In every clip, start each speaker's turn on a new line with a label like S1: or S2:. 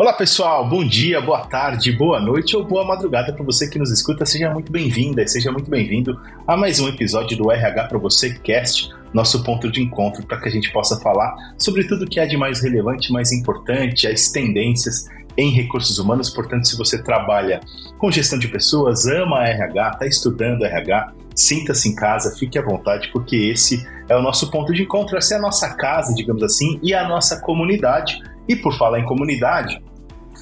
S1: Olá pessoal, bom dia, boa tarde, boa noite ou boa madrugada para você que nos escuta. Seja muito bem-vinda e seja muito bem-vindo a mais um episódio do RH para você Cast, nosso ponto de encontro para que a gente possa falar sobre tudo que é de mais relevante, mais importante, as tendências em recursos humanos. Portanto, se você trabalha com gestão de pessoas, ama RH, está estudando RH, sinta-se em casa, fique à vontade, porque esse é o nosso ponto de encontro, essa é a nossa casa, digamos assim, e a nossa comunidade. E por falar em comunidade,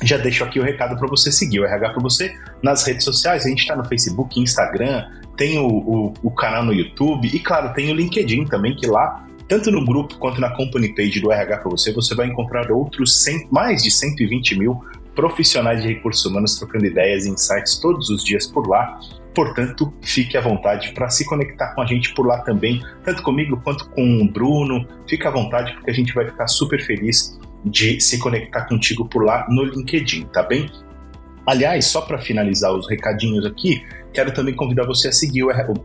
S1: já deixo aqui o recado para você seguir o RH para você nas redes sociais. A gente está no Facebook, Instagram, tem o canal no YouTube e, claro, tem o LinkedIn também, que lá, tanto no grupo quanto na company page do RH para você, você vai encontrar mais de 120 mil profissionais de recursos humanos trocando ideias e insights todos os dias por lá. Portanto, fique à vontade para se conectar com a gente por lá também, tanto comigo quanto com o Bruno. Fique à vontade, porque a gente vai ficar super feliz de se conectar contigo por lá no LinkedIn, tá bem? Aliás, só para finalizar os recadinhos aqui, quero também convidar você a seguir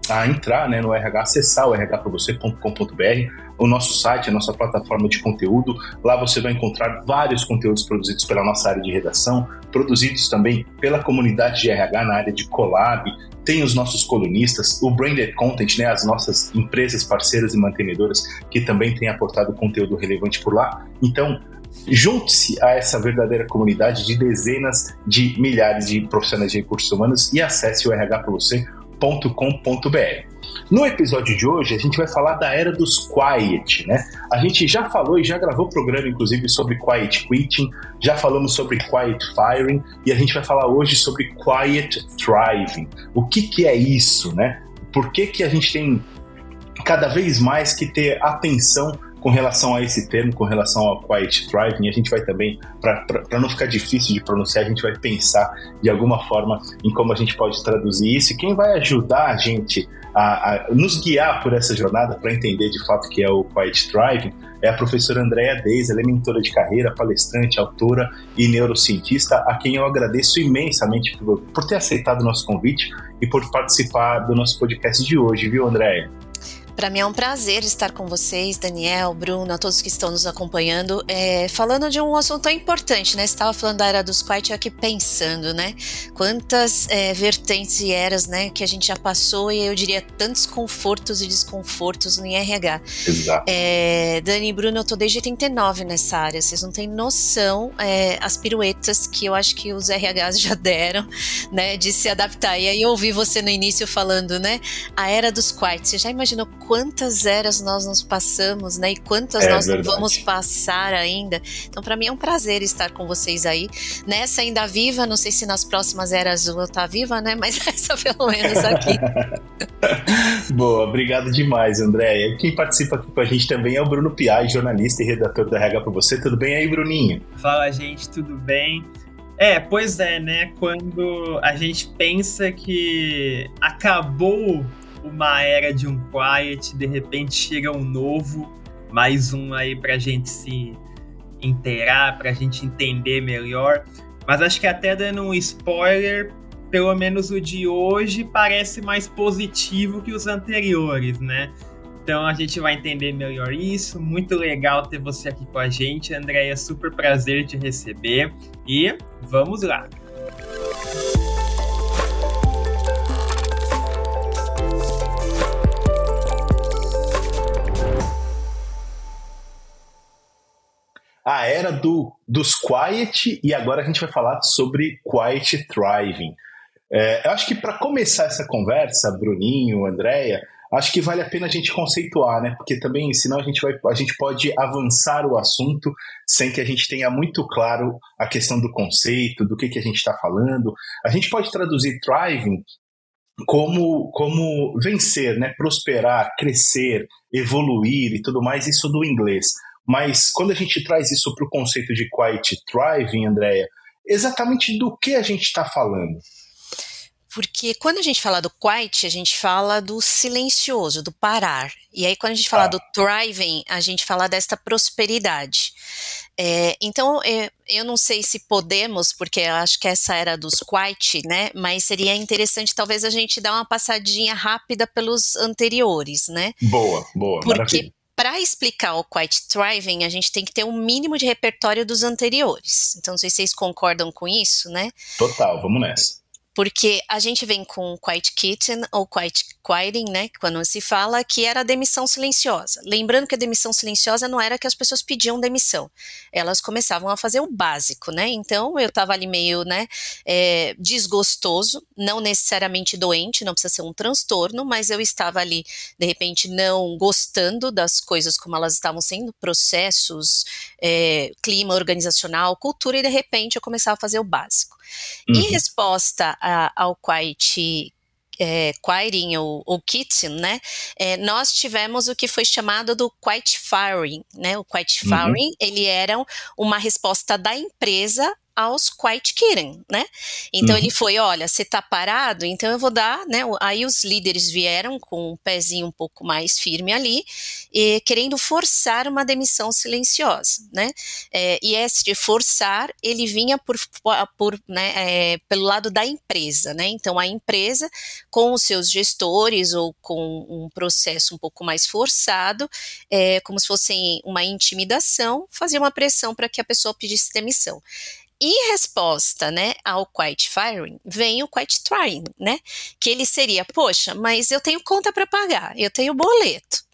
S1: a entrar, né, no RH, acessar o rhpravocê.com.br, o nosso site, a nossa plataforma de conteúdo. Lá você vai encontrar vários conteúdos produzidos pela nossa área de redação, produzidos também pela comunidade de RH na área de collab. Tem os nossos colunistas, o Branded Content, né, as nossas empresas parceiras e mantenedoras que também têm aportado conteúdo relevante por lá. Então, junte-se a essa verdadeira comunidade de dezenas de milhares de profissionais de recursos humanos e acesse o rhpravocê.com.br. No episódio de hoje, a gente vai falar da era dos quiet, né? A gente já falou e já gravou programa, inclusive, sobre quiet quitting, já falamos sobre quiet firing e a gente vai falar hoje sobre quiet thriving. O que é isso, né? Por que a gente tem cada vez mais que ter atenção com relação a esse termo, com relação ao quiet thriving? A gente vai também, para não ficar difícil de pronunciar, a gente vai pensar de alguma forma em como a gente pode traduzir isso. E quem vai ajudar a gente a nos guiar por essa jornada para entender de fato o que é o quiet thriving é a professora Andrea Deis. Ela é mentora de carreira, palestrante, autora e neurocientista, a quem eu agradeço imensamente por ter aceitado o nosso convite e por participar do nosso podcast de hoje, viu, Andrea?
S2: Para mim é um prazer estar com vocês, Daniel, Bruno, a todos que estão nos acompanhando, falando de um assunto tão importante, né? Você estava falando da era dos quiet, eu aqui pensando, né? Quantas vertentes e eras, né, que a gente já passou, e eu diria tantos confortos e desconfortos no RH.
S1: Exato.
S2: Dani e Bruno, eu tô desde 89 nessa área, vocês não têm noção as piruetas que eu acho que os RHs já deram, né, de se adaptar. E aí eu ouvi você no início falando, né, a era dos quiet. Você já imaginou quantas eras nós nos passamos, né? E quantas nós não vamos passar ainda. Então, para mim é um prazer estar com vocês aí. Nessa ainda viva, não sei se nas próximas eras eu vou estar viva, né? Mas essa pelo menos aqui.
S1: Boa, obrigado demais, Andréia. Quem participa aqui com a gente também é o Bruno Piai, jornalista e redator da RH para você. Tudo bem aí, Bruninho?
S3: Fala, gente, tudo bem? Pois é, né? Quando a gente pensa que acabou uma era de um quiet, de repente chega um novo, mais um aí pra gente se inteirar, pra gente entender melhor. Mas acho que até dando um spoiler, pelo menos o de hoje parece mais positivo que os anteriores, né? Então a gente vai entender melhor isso. Muito legal ter você aqui com a gente, Andréia, super prazer te receber e vamos lá!
S1: A era dos quiet, e agora a gente vai falar sobre quiet thriving. Eu acho que para começar essa conversa, Bruninho, Andréia, acho que vale a pena a gente conceituar, né? Porque também, senão a gente pode avançar o assunto sem que a gente tenha muito claro a questão do conceito, do que a gente está falando. A gente pode traduzir thriving como vencer, né? Prosperar, crescer, evoluir e tudo mais, isso do inglês. Mas quando a gente traz isso para o conceito de quiet thriving, Andréia, exatamente do que a gente está falando?
S2: Porque quando a gente fala do quiet, a gente fala do silencioso, do parar. E aí quando a gente fala do thriving, a gente fala desta prosperidade. Então, eu não sei se podemos, porque eu acho que essa era dos quiet, né? Mas seria interessante talvez a gente dar uma passadinha rápida pelos anteriores, né?
S1: Boa,
S2: Porque
S1: maravilha.
S2: para explicar o Quiet Thriving, a gente tem que ter um mínimo de repertório dos anteriores. Então, não sei se vocês concordam com isso, né?
S1: Total, vamos nessa.
S2: Porque a gente vem com Quiet Quitting ou Quiet Quieting, né, quando se fala que era a demissão silenciosa. Lembrando que a demissão silenciosa não era que as pessoas pediam demissão, elas começavam a fazer o básico, né, então eu estava ali meio, né, desgostoso, não necessariamente doente, não precisa ser um transtorno, mas eu estava ali, de repente, não gostando das coisas como elas estavam sendo, processos, clima organizacional, cultura, e de repente eu começava a fazer o básico. Em resposta ao quieting ou quitting, né, nós tivemos o que foi chamado do quiet firing, né, o quiet firing, ele era uma resposta da empresa aos quiet quitting, né, então ele foi, olha, você tá parado, então eu vou dar, né, aí os líderes vieram com um pezinho um pouco mais firme ali, querendo forçar uma demissão silenciosa, né, e esse de forçar, ele vinha né, pelo lado da empresa, né, então a empresa com os seus gestores ou com um processo um pouco mais forçado, como se fosse uma intimidação, fazia uma pressão para que a pessoa pedisse demissão. Em resposta, né, ao quiet firing, vem o quiet trying, né, que ele seria, poxa, mas eu tenho conta para pagar, eu tenho boleto.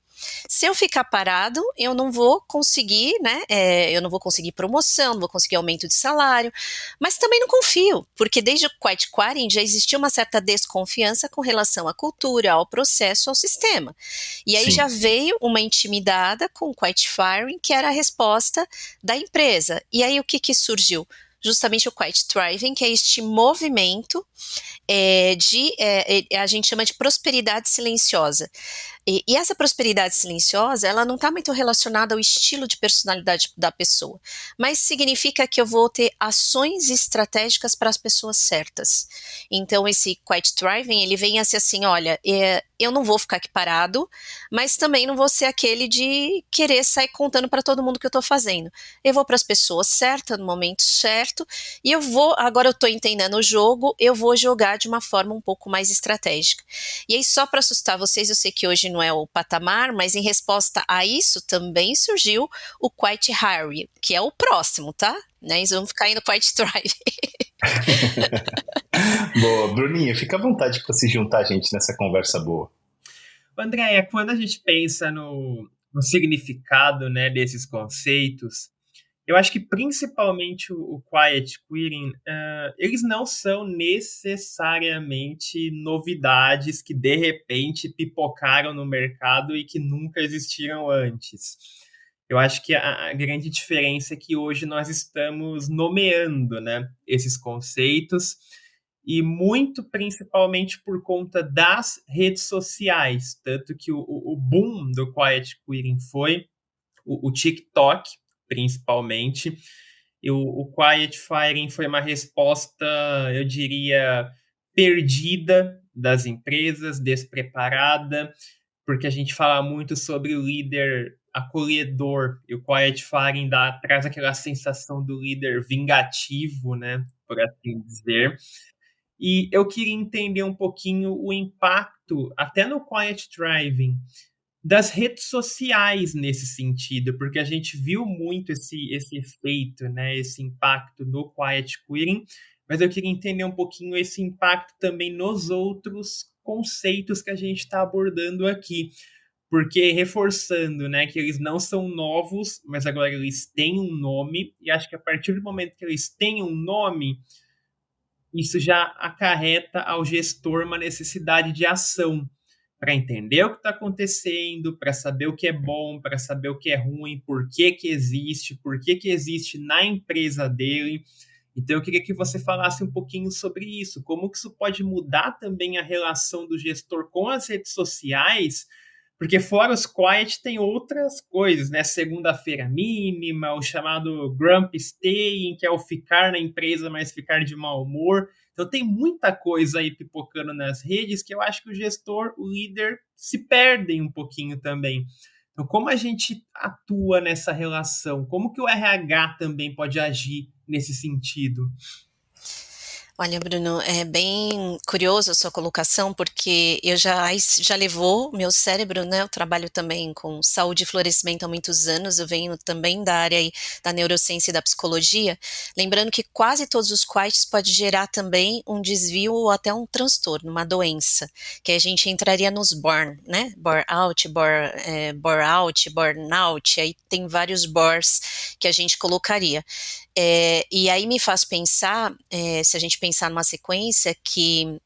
S2: Se eu ficar parado, eu não vou conseguir, né? Eu não vou conseguir promoção, não vou conseguir aumento de salário, mas também não confio, porque desde o quiet quitting já existia uma certa desconfiança com relação à cultura, ao processo, ao sistema. E aí já veio uma intimidada com o quiet firing, que era a resposta da empresa. E aí o que surgiu? Justamente o quiet thriving, que é este movimento a gente chama de prosperidade silenciosa. E essa prosperidade silenciosa, ela não está muito relacionada ao estilo de personalidade da pessoa, mas significa que eu vou ter ações estratégicas para as pessoas certas. Então, esse quiet thriving, ele vem a ser assim, olha, eu não vou ficar aqui parado, mas também não vou ser aquele de querer sair contando para todo mundo o que eu estou fazendo. Eu vou para as pessoas certas, no momento certo, e agora eu estou entendendo o jogo, eu vou jogar de uma forma um pouco mais estratégica. E aí, só para assustar vocês, eu sei que hoje não é o patamar, mas em resposta a isso também surgiu o Quiet Hire, que é o próximo, tá? Né? Eles vão ficar indo Quiet Drive.
S1: Boa, Bruninha, fica à vontade para se juntar a gente nessa conversa boa.
S3: Andréia, quando a gente pensa no significado, né, desses conceitos, eu acho que principalmente o quiet quitting, eles não são necessariamente novidades que de repente pipocaram no mercado e que nunca existiram antes. Eu acho que a grande diferença é que hoje nós estamos nomeando, né, esses conceitos, e muito principalmente por conta das redes sociais, tanto que o boom do quiet quitting foi o TikTok, principalmente, e o quiet firing foi uma resposta, eu diria, perdida das empresas, despreparada, porque a gente fala muito sobre o líder acolhedor, e o quiet firing traz aquela sensação do líder vingativo, né, por assim dizer. E eu queria entender um pouquinho o impacto, até no quiet thriving, das redes sociais nesse sentido, porque a gente viu muito esse efeito, né, esse impacto no quiet quitting, mas eu queria entender um pouquinho esse impacto também nos outros conceitos que a gente está abordando aqui, porque reforçando, né, que eles não são novos, mas agora eles têm um nome, e acho que a partir do momento que eles têm um nome, isso já acarreta ao gestor uma necessidade de ação para entender o que está acontecendo, para saber o que é bom, para saber o que é ruim, por que existe na empresa dele. Então, eu queria que você falasse um pouquinho sobre isso, como que isso pode mudar também a relação do gestor com as redes sociais, porque fora os quiet tem outras coisas, né? Segunda-feira mínima, o chamado grumpy staying, que é o ficar na empresa, mas ficar de mau humor. Então tem muita coisa aí pipocando nas redes que eu acho que o gestor, o líder, se perdem um pouquinho também. Então como a gente atua nessa relação? Como que o RH também pode agir nesse sentido?
S2: Olha, Bruno, é bem curioso a sua colocação, porque já levou meu cérebro, né? Eu trabalho também com saúde e florescimento há muitos anos, eu venho também da área aí da neurociência e da psicologia, lembrando que quase todos os quais pode gerar também um desvio ou até um transtorno, uma doença, que a gente entraria nos burn, né? Bore out, burnout, aí tem vários bores que a gente colocaria. E aí me faz pensar, se a gente pensar numa sequência, que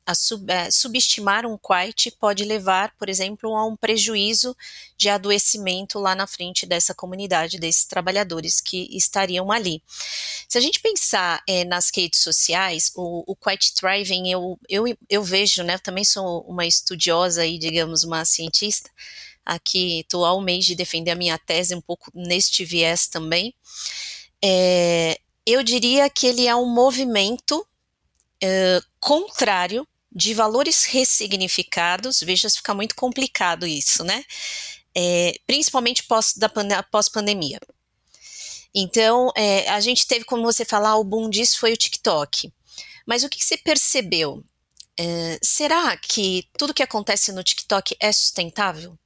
S2: subestimar um quite pode levar, por exemplo, a um prejuízo de adoecimento lá na frente dessa comunidade, desses trabalhadores que estariam ali. Se a gente pensar nas redes sociais, o quite thriving, eu vejo, né, eu também sou uma estudiosa aí, digamos, uma cientista, aqui estou há um mês de defender a minha tese um pouco neste viés também. Eu diria que ele é um movimento contrário de valores ressignificados. Veja, se fica muito complicado isso, né? Principalmente pós-pandemia. Então, a gente teve, como você falar, o boom disso foi o TikTok. Mas o que você percebeu? Será que tudo que acontece no TikTok é sustentável?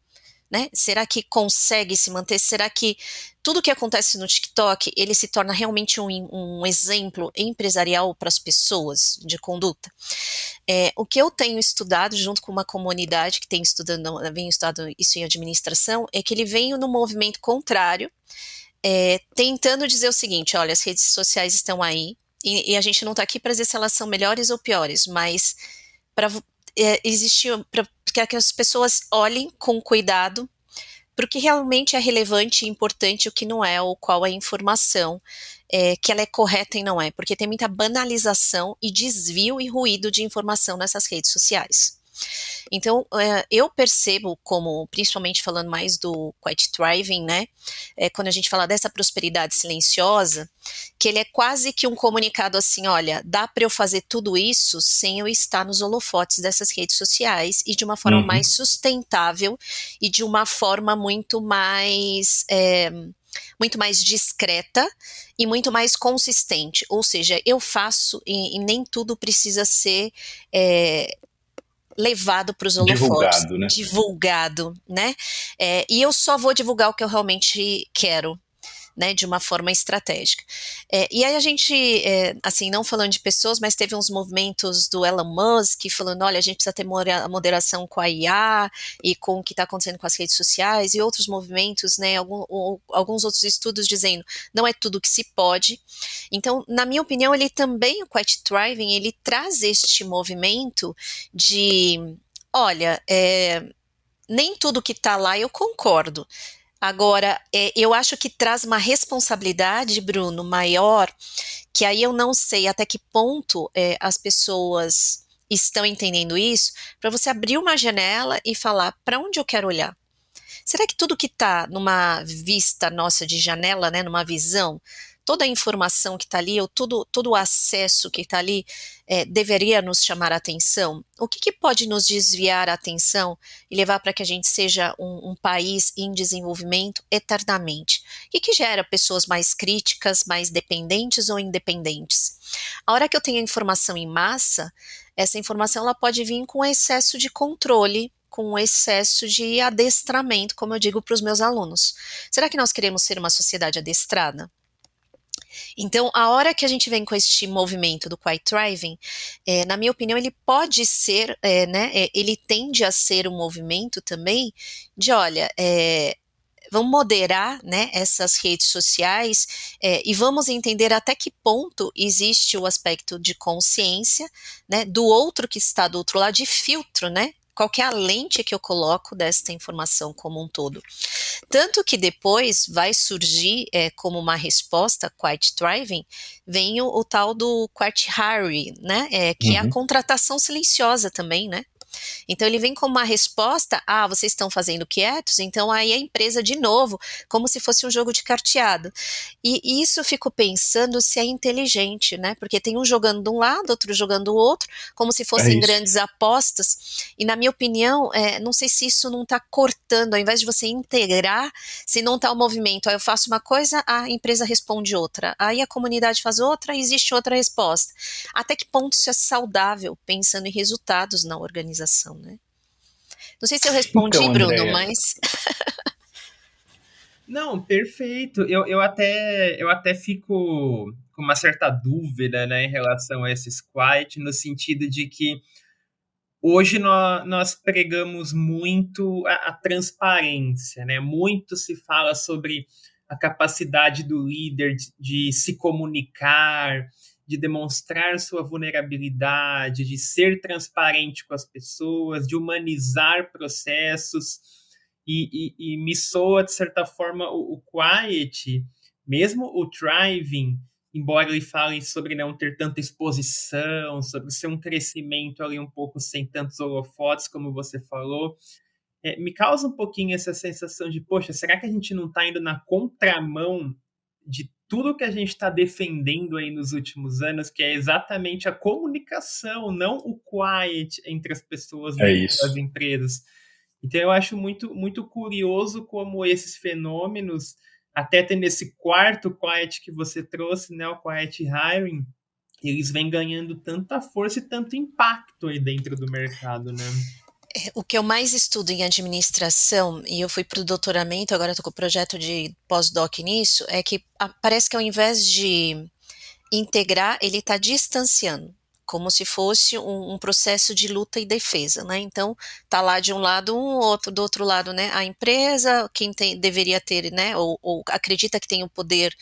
S2: Né? Será que consegue se manter? Será que tudo que acontece no TikTok, ele se torna realmente um exemplo empresarial para as pessoas de conduta? O que eu tenho estudado junto com uma comunidade que vem estudando isso em administração, é que ele vem no movimento contrário, tentando dizer o seguinte: olha, as redes sociais estão aí, e a gente não está aqui para dizer se elas são melhores ou piores, mas para que as pessoas olhem com cuidado para o que realmente é relevante e importante, o que não é, ou qual é a informação que ela é correta e não é, porque tem muita banalização e desvio e ruído de informação nessas redes sociais. Então, eu percebo, como, principalmente falando mais do Quiet Thriving, né, quando a gente fala dessa prosperidade silenciosa, que ele é quase que um comunicado assim: olha, dá para eu fazer tudo isso sem eu estar nos holofotes dessas redes sociais, e de uma forma mais sustentável e de uma forma muito mais discreta e muito mais consistente. Ou seja, eu faço e nem tudo precisa ser levado para os holofotes, divulgado, né? E eu só vou divulgar o que eu realmente quero, né, de uma forma estratégica. E aí a gente, assim, não falando de pessoas, mas teve uns movimentos do Elon Musk falando: olha, a gente precisa ter moderação com a IA e com o que está acontecendo com as redes sociais, e outros movimentos, né, alguns outros estudos dizendo: não é tudo que se pode. Então, na minha opinião, ele também, o Quiet Thriving, ele traz este movimento de: olha, nem tudo que está lá eu concordo. Agora, eu acho que traz uma responsabilidade, Bruno, maior, que aí eu não sei até que ponto as pessoas estão entendendo isso, para você abrir uma janela e falar: para onde eu quero olhar? Será que tudo que está numa vista nossa de janela, né, numa visão, toda a informação que está ali, ou todo o acesso que está ali, deveria nos chamar a atenção? O que pode nos desviar a atenção e levar para que a gente seja um país em desenvolvimento eternamente? O que gera pessoas mais críticas, mais dependentes ou independentes? A hora que eu tenho a informação em massa, essa informação ela pode vir com excesso de controle, com excesso de adestramento, como eu digo para os meus alunos. Será que nós queremos ser uma sociedade adestrada? Então, a hora que a gente vem com este movimento do Quiet Thriving, na minha opinião, ele pode ser, ele tende a ser um movimento também de: olha, vamos moderar, né, essas redes sociais, e vamos entender até que ponto existe o aspecto de consciência, né, do outro que está do outro lado, de filtro, né? Qual que é a lente que eu coloco desta informação como um todo? Tanto que depois vai surgir como uma resposta Quiet Thriving, vem o tal do Quiet Hiring, né? Que é a contratação silenciosa também, né? Então ele vem como uma resposta, vocês estão fazendo quietos, então aí a empresa de novo, como se fosse um jogo de carteado. E isso eu fico pensando se é inteligente, né? Porque tem um jogando de um lado, outro jogando do outro, como se fossem grandes apostas, e na minha opinião, não sei se isso não está cortando, ao invés de você integrar, se não está o movimento, aí eu faço uma coisa, a empresa responde outra, aí a comunidade faz outra, existe outra resposta. Até que ponto isso é saudável, pensando em resultados na organização, né? Não sei se eu respondi,
S1: Então,
S2: Bruno,
S1: Andréia,
S2: mas...
S3: Não, perfeito. Eu até fico com uma certa dúvida, né, em relação a esses quiet, no sentido de que hoje nós pregamos muito a transparência, né? Muito se fala sobre a capacidade do líder de se comunicar, de demonstrar sua vulnerabilidade, de ser transparente com as pessoas, de humanizar processos. E me soa, de certa forma, o Quiet, mesmo o Thriving, embora ele fale sobre não ter tanta exposição, sobre ser um crescimento ali um pouco sem tantos holofotes, como você falou, me causa um pouquinho essa sensação de, poxa, será que a gente não está indo na contramão de tudo que a gente está defendendo aí nos últimos anos, que é exatamente a comunicação, não o quiet entre as pessoas dentro das
S1: isso.
S3: empresas. Então eu acho muito, muito curioso como esses fenômenos, até tendo esse quarto quiet que você trouxe, né, o quiet hiring, eles vêm ganhando tanta força e tanto impacto aí dentro do mercado, né?
S2: O que eu mais estudo em administração, e eu fui para o doutoramento, agora estou com o projeto de pós-doc nisso, é que parece que ao invés de integrar, ele está distanciando, como se fosse um processo de luta e defesa, né? Então, tá lá de um lado um, outro do outro lado, né? A empresa, quem deveria ter, né? Ou acredita que tem o poder,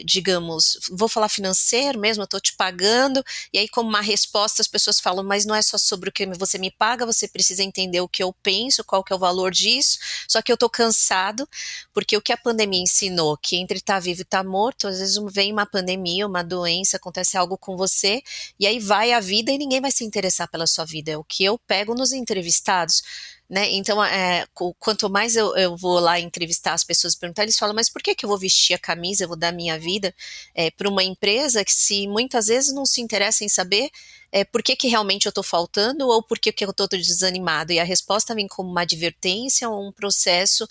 S2: digamos, vou falar financeiro mesmo, eu tô te pagando, e aí como uma resposta as pessoas falam, mas não é só sobre o que você me paga, você precisa entender o que eu penso, qual que é o valor disso, só que eu tô cansado, porque o que a pandemia ensinou, que entre tá vivo e tá morto, às vezes vem uma pandemia, uma doença, acontece algo com você, e aí vai a vida e ninguém vai se interessar pela sua vida. É o que eu pego nos entrevistados, né? Então, quanto mais eu vou lá entrevistar as pessoas e perguntar, eles falam, mas por que eu vou vestir a camisa, eu vou dar minha vida para uma empresa que se muitas vezes não se interessa em saber por que realmente eu estou faltando ou por que eu estou desanimado? E a resposta vem como uma advertência ou um processo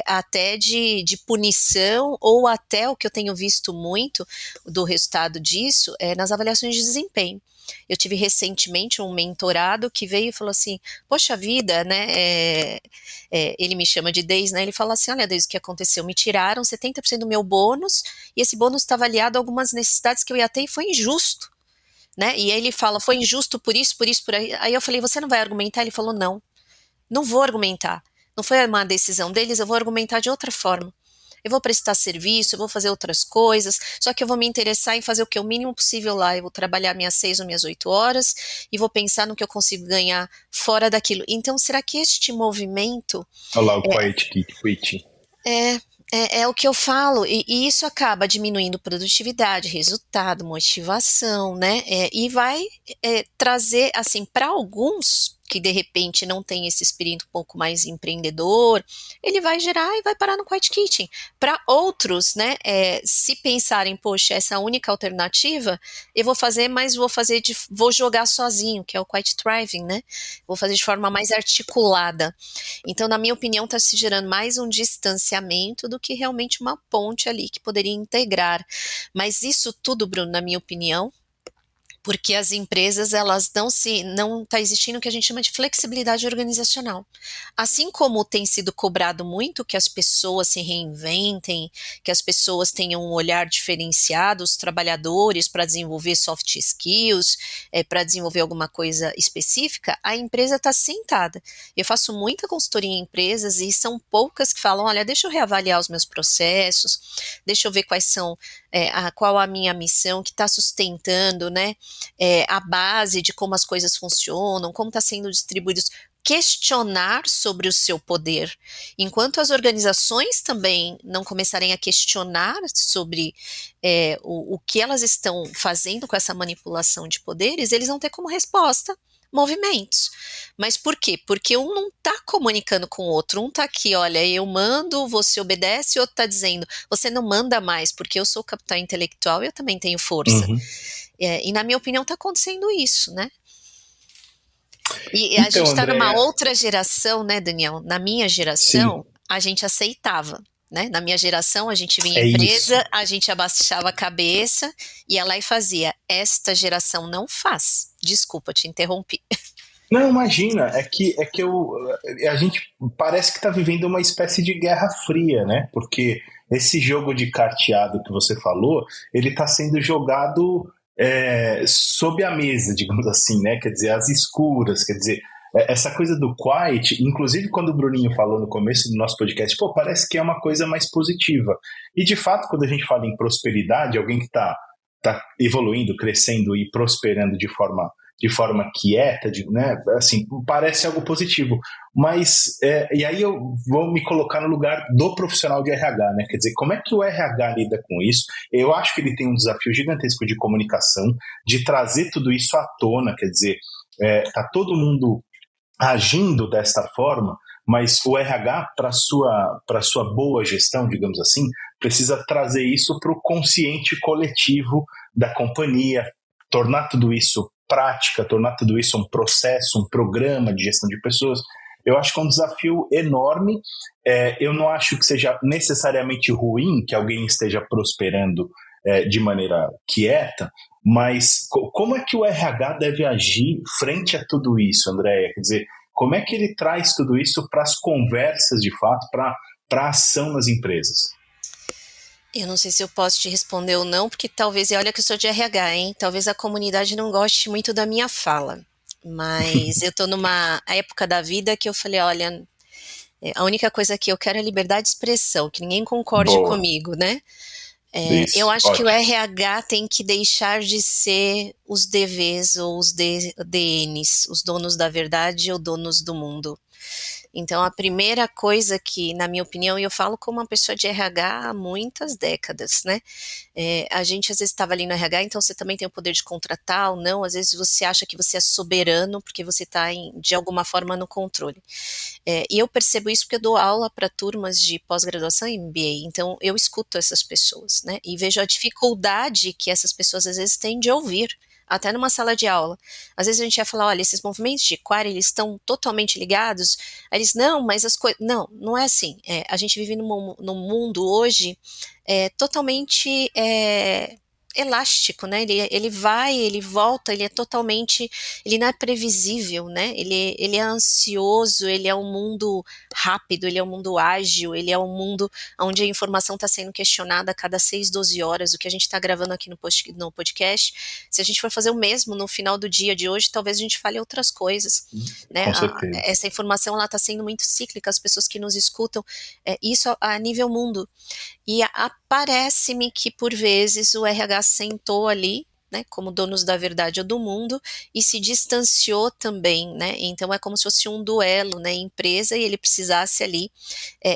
S2: até de punição ou até o que eu tenho visto muito do resultado disso nas avaliações de desempenho. Eu tive recentemente um mentorado que veio e falou assim, poxa vida, né, ele me chama de Deis, né, ele fala assim, olha Deis, o que aconteceu? Me tiraram 70% do meu bônus e esse bônus estava aliado a algumas necessidades que eu ia ter e foi injusto. Né? E aí ele fala, foi injusto por isso, por aí. Aí eu falei, você não vai argumentar? Ele falou, não vou argumentar. Não foi uma decisão deles, eu vou argumentar de outra forma. Eu vou prestar serviço, eu vou fazer outras coisas, só que eu vou me interessar em fazer o que é o mínimo possível lá. Eu vou trabalhar minhas 6 ou minhas 8 horas e vou pensar no que eu consigo ganhar fora daquilo. Então, será que este movimento...
S1: Olha lá o Quiet Quit.
S2: É o que eu falo, e isso acaba diminuindo produtividade, resultado, motivação, né? E vai trazer, assim, para alguns que de repente não tem esse espírito um pouco mais empreendedor, ele vai gerar e vai parar no quiet quitting. Para outros, né, se pensarem, poxa, essa única alternativa, eu vou fazer, mas vou jogar sozinho, que é o quiet thriving, né? Vou fazer de forma mais articulada. Então, na minha opinião, está se gerando mais um distanciamento do que realmente uma ponte ali que poderia integrar. Mas isso tudo, Bruno, na minha opinião, porque as empresas, elas não está existindo o que a gente chama de flexibilidade organizacional. Assim como tem sido cobrado muito que as pessoas se reinventem, que as pessoas tenham um olhar diferenciado, os trabalhadores, para desenvolver soft skills, para desenvolver alguma coisa específica, a empresa está sentada. Eu faço muita consultoria em empresas e são poucas que falam, olha, deixa eu reavaliar os meus processos, deixa eu ver quais são, qual a minha missão que está sustentando, né, a base de como as coisas funcionam, como está sendo distribuídos, questionar sobre o seu poder. Enquanto as organizações também não começarem a questionar sobre o que elas estão fazendo com essa manipulação de poderes, eles vão ter como resposta movimentos. Mas por quê? Porque um não está comunicando com o outro, um está aqui, olha, eu mando, você obedece, e o outro está dizendo, você não manda mais, porque eu sou capital intelectual e eu também tenho força.
S1: Uhum.
S2: E na minha opinião está acontecendo isso, né? E a
S1: Então,
S2: gente está numa
S1: Andréia,
S2: outra geração, né, Daniel? Na minha
S1: sim,
S2: geração, a gente aceitava. Né? Na minha geração, a gente vinha à
S1: é isso.
S2: empresa, a gente abaixava a cabeça, ia lá e fazia. Esta geração não faz. Desculpa, te interrompi.
S1: Não, imagina, a gente parece que está vivendo uma espécie de guerra fria, né? Porque esse jogo de carteado que você falou, ele está sendo jogado sob a mesa, digamos assim, né? Quer dizer, às escuras, quer dizer, essa coisa do quiet, inclusive quando o Bruninho falou no começo do nosso podcast, pô, parece que é uma coisa mais positiva. E de fato, quando a gente fala em prosperidade, alguém que tá evoluindo, crescendo e prosperando de forma quieta, né? Assim, parece algo positivo. Mas, e aí eu vou me colocar no lugar do profissional de RH, né? Quer dizer, como é que o RH lida com isso? Eu acho que ele tem um desafio gigantesco de comunicação, de trazer tudo isso à tona, quer dizer, tá todo mundo agindo desta forma, mas o RH, para sua boa gestão, digamos assim, precisa trazer isso para o consciente coletivo da companhia, tornar tudo isso prática, tornar tudo isso um processo, um programa de gestão de pessoas. Eu acho que é um desafio enorme. Eu não acho que seja necessariamente ruim que alguém esteja prosperando de maneira quieta, mas como é que o RH deve agir frente a tudo isso, Andréia? Quer dizer, como é que ele traz tudo isso para as conversas de fato, para a ação nas empresas?
S2: Eu não sei se eu posso te responder ou não, porque talvez, e olha que eu sou de RH, hein? Talvez a comunidade não goste muito da minha fala. Mas eu tô numa época da vida que eu falei, olha, a única coisa que eu quero é liberdade de expressão, que ninguém concorde
S1: Boa,
S2: comigo, né? Eu
S1: isso,
S2: acho que o
S1: ótimo.
S2: RH tem que deixar de ser os DVs ou os DNs, os donos da verdade ou donos do mundo. Então, a primeira coisa que, na minha opinião, e eu falo como uma pessoa de RH há muitas décadas, né? A gente às vezes estava ali no RH, então você também tem o poder de contratar ou não, às vezes você acha que você é soberano porque você está, de alguma forma, no controle. E eu percebo isso porque eu dou aula para turmas de pós-graduação e MBA, então eu escuto essas pessoas, né? E vejo a dificuldade que essas pessoas às vezes têm de ouvir, até numa sala de aula. Às vezes a gente ia falar, olha, esses movimentos de query, eles estão totalmente ligados? Aí eles, não, mas as coisas... Não, não é assim. A gente vive num mundo hoje totalmente elástico, né? Ele vai, ele volta, ele é totalmente, ele não é previsível, né? Ele é ansioso, ele é um mundo rápido, ele é um mundo ágil, ele é um mundo onde a informação está sendo questionada a cada 6, 12 horas. O que a gente está gravando aqui no podcast, se a gente for fazer o mesmo no final do dia de hoje, talvez a gente fale outras coisas, né?
S1: Com certeza.
S2: Essa informação ela está sendo muito cíclica, as pessoas que nos escutam, isso a nível mundo. E parece-me que, por vezes, o RH sentou ali, né, como donos da verdade ou do mundo, e se distanciou também, né, então é como se fosse um duelo, né, empresa, e ele precisasse ali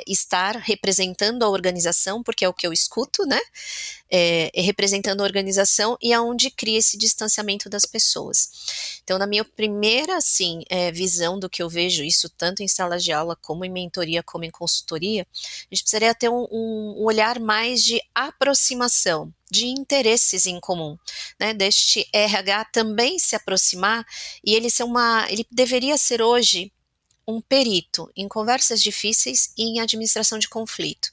S2: estar representando a organização, porque é o que eu escuto, né, representando a organização, e aonde cria esse distanciamento das pessoas. Então, na minha primeira, assim, visão do que eu vejo isso, tanto em salas de aula, como em mentoria, como em consultoria, a gente precisaria ter um olhar mais de aproximação, de interesses em comum, né, deste RH também se aproximar, e ele deveria ser hoje um perito em conversas difíceis e em administração de conflito.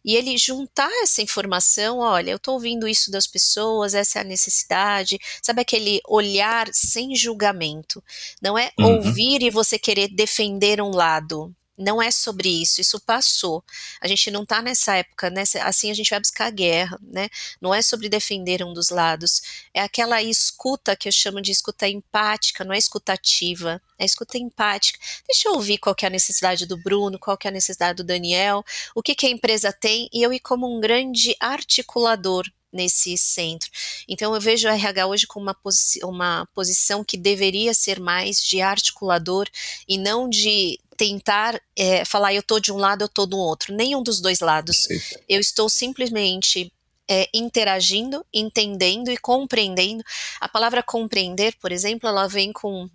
S2: E ele juntar essa informação, olha, eu estou ouvindo isso das pessoas, essa é a necessidade, sabe aquele olhar sem julgamento, não é
S1: Uhum.
S2: ouvir e você querer defender um lado, não é sobre isso passou, a gente não está nessa época, né? Assim a gente vai buscar a guerra, né? Não é sobre defender um dos lados, é aquela escuta que eu chamo de escuta empática, não é escutativa, é escuta empática, deixa eu ouvir qual que é a necessidade do Bruno, qual que é a necessidade do Daniel, o que a empresa tem, e eu ir como um grande articulador nesse centro. Então eu vejo o RH hoje como uma posição que deveria ser mais de articulador e não de tentar falar eu estou de um lado, eu estou do outro, nenhum dos dois lados.
S1: Perfeito.
S2: Eu estou simplesmente interagindo, entendendo e compreendendo. A palavra compreender, por exemplo, ela vem com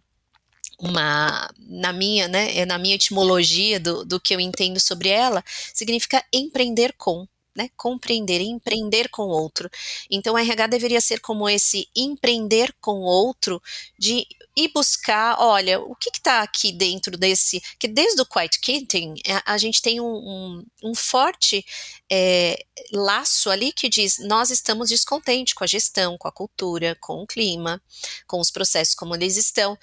S2: na minha, né, na minha etimologia do que eu entendo sobre ela, significa empreender com, né, compreender, empreender com o outro. Então, o RH deveria ser como esse empreender com o outro, de ir buscar, olha, o que está aqui dentro desse, que desde o Quiet Quitting, a gente tem um forte laço ali que diz, nós estamos descontentes com a gestão, com a cultura, com o clima, com os processos como eles estão.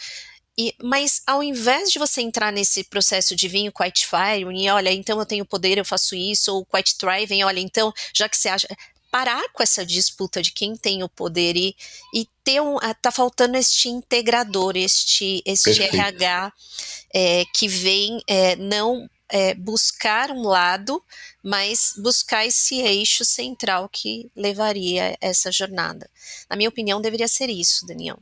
S2: Mas ao invés de você entrar nesse processo de vinho Quiet Fire, e olha, então eu tenho poder, eu faço isso, ou Quiet Thriving, olha, então, já que você acha, parar com essa disputa de quem tem o poder e ter tá faltando este integrador, este RH que vem não buscar um lado, mas buscar esse eixo central que levaria essa jornada. Na minha opinião, deveria ser isso, Daniel.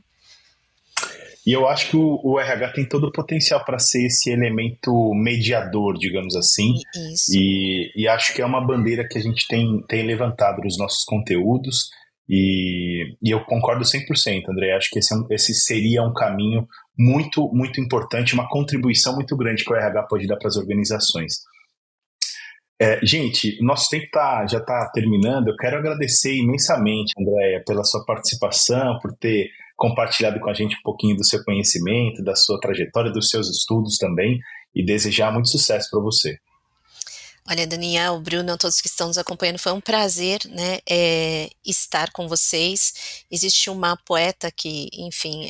S1: E eu acho que o RH tem todo o potencial para ser esse elemento mediador, digamos assim.
S2: Isso.
S1: E acho que é uma bandeira que a gente tem levantado nos nossos conteúdos. E eu concordo 100%, André. Acho que esse seria um caminho muito, muito importante, uma contribuição muito grande que o RH pode dar para as organizações. Gente, nosso tempo já está terminando. Eu quero agradecer imensamente, Andréia, pela sua participação, por ter compartilhado com a gente um pouquinho do seu conhecimento, da sua trajetória, dos seus estudos também, e desejar muito sucesso para você.
S2: Olha, Daniel, Bruno, todos que estão nos acompanhando, foi um prazer, né, estar com vocês. Existe uma poeta que, enfim,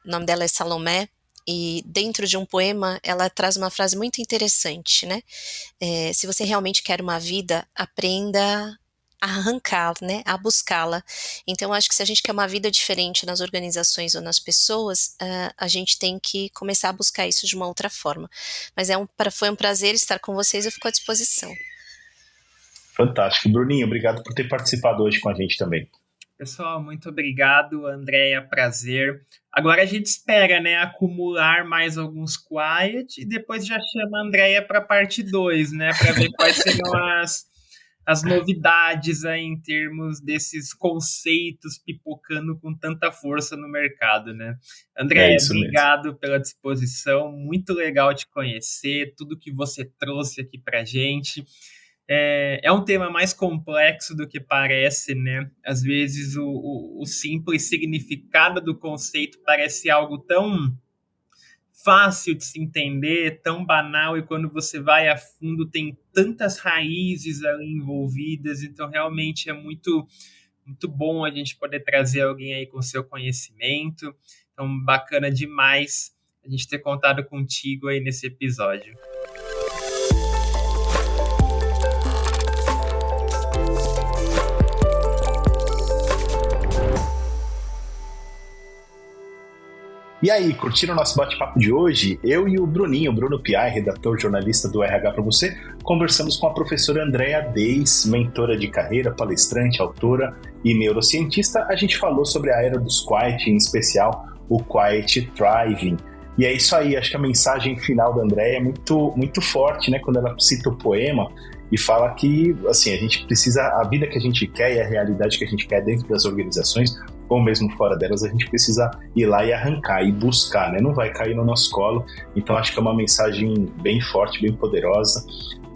S2: o nome dela é Salomé, e dentro de um poema ela traz uma frase muito interessante, né? Se você realmente quer uma vida, aprenda a arrancá-la, né? A buscá-la. Então, eu acho que se a gente quer uma vida diferente nas organizações ou nas pessoas, a gente tem que começar a buscar isso de uma outra forma. Mas foi um prazer estar com vocês, eu fico à disposição.
S1: Fantástico. Bruninho, obrigado por ter participado hoje com a gente também.
S3: Pessoal, muito obrigado, Andréia, prazer. Agora a gente espera, né, acumular mais alguns Quiet e depois já chama a Andréia para a parte 2, né, para ver quais serão as novidades aí em termos desses conceitos pipocando com tanta força no mercado, né? Andréia, obrigado pela disposição, muito legal te conhecer, tudo que você trouxe aqui para a gente. É um tema mais complexo do que parece, né? Às vezes o simples significado do conceito parece algo tão fácil de se entender, tão banal, e quando você vai a fundo tem tantas raízes ali envolvidas, então realmente é muito, muito bom a gente poder trazer alguém aí com seu conhecimento. Então, bacana demais a gente ter contado contigo aí nesse episódio.
S1: E aí, curtiram o nosso bate-papo de hoje? Eu e o Bruninho, Bruno Piai, redator jornalista do RH para você, conversamos com a professora Andréia Deis, mentora de carreira, palestrante, autora e neurocientista. A gente falou sobre a era dos Quiet, em especial o Quiet Thriving. E é isso aí, acho que a mensagem final da Andréia é muito, muito forte, né? Quando ela cita o poema e fala que, assim, a gente precisa, a vida que a gente quer e a realidade que a gente quer dentro das organizações, ou mesmo fora delas, a gente precisa ir lá e arrancar e buscar, né? Não vai cair no nosso colo. Então acho que é uma mensagem bem forte, bem poderosa.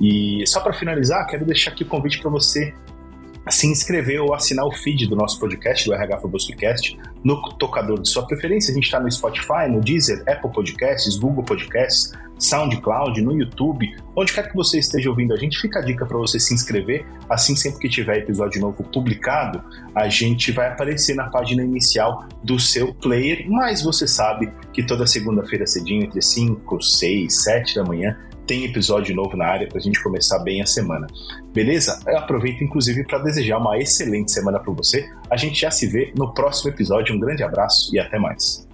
S1: E só para finalizar, quero deixar aqui o convite para você se inscrever ou assinar o feed do nosso podcast, do RH for Buscast, no tocador de sua preferência. A gente está no Spotify, no Deezer, Apple Podcasts, Google Podcasts, SoundCloud, no YouTube, onde quer que você esteja ouvindo a gente, fica a dica para você se inscrever. Assim, sempre que tiver episódio novo publicado, a gente vai aparecer na página inicial do seu player, mas você sabe que toda segunda-feira cedinho, entre 5, 6, 7 da manhã, tem episódio novo na área para a gente começar bem a semana. Beleza? Eu aproveito inclusive para desejar uma excelente semana para você. A gente já se vê no próximo episódio. Um grande abraço e até mais.